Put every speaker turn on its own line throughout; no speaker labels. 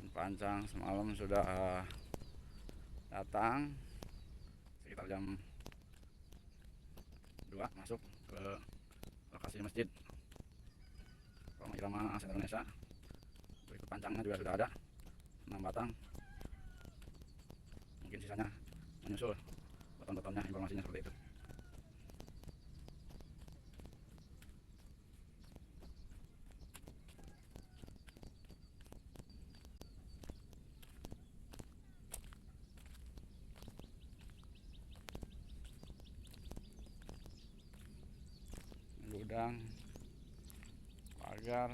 Pancang semalam sudah datang sekitar jam 2 masuk ke lokasi masjid Roma Irama Asal Indonesia. Berikut pancangnya juga sudah ada 6 batang, mungkin sisanya menyusul beton-betonnya, informasinya seperti itu. Gudang, pagar,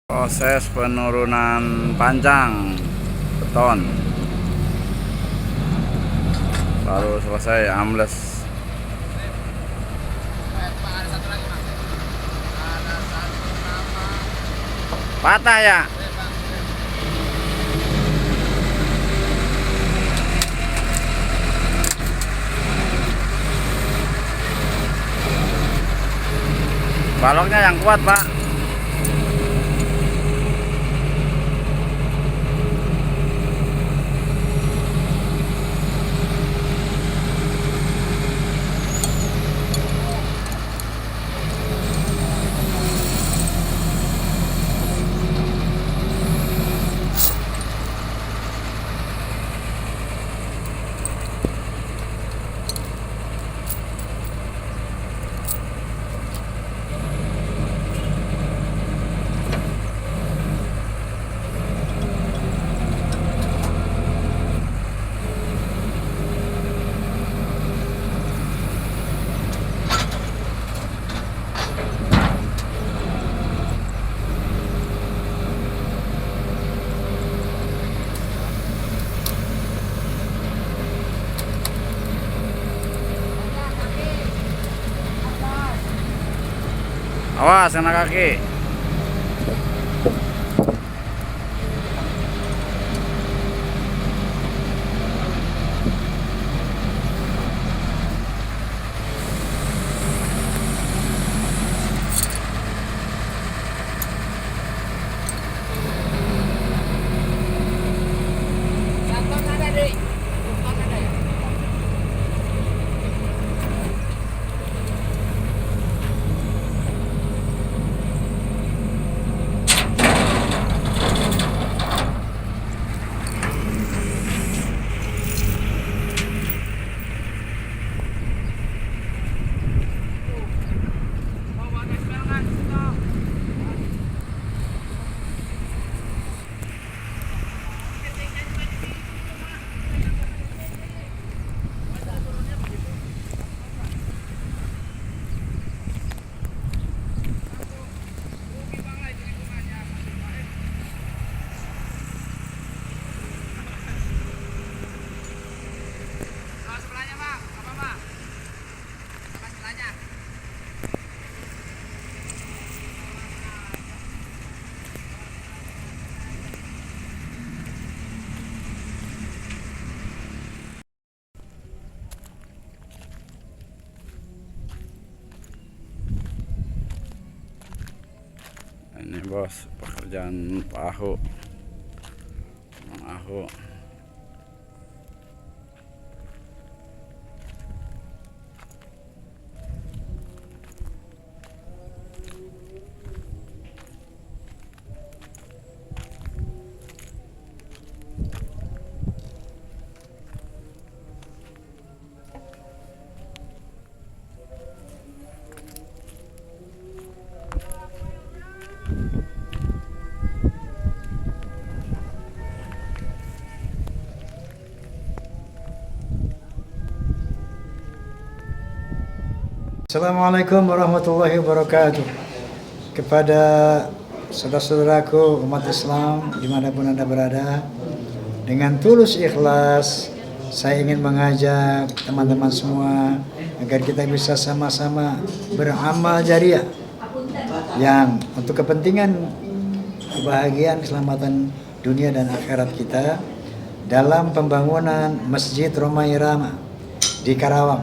proses penurunan pancang beton baru selesai ambles. Patah ya? Baloknya yang kuat, Pak. Awas kena kaki. Ini bos, pekerjaan Pak Ahu, Bang Ahu.
Assalamualaikum warahmatullahi wabarakatuh. Kepada saudara-saudaraku umat Islam dimanapun Anda berada, dengan tulus ikhlas saya ingin mengajak teman-teman semua agar kita bisa sama-sama beramal jariah yang untuk kepentingan kebahagiaan keselamatan dunia dan akhirat kita dalam pembangunan Masjid Roma Irama di Karawang.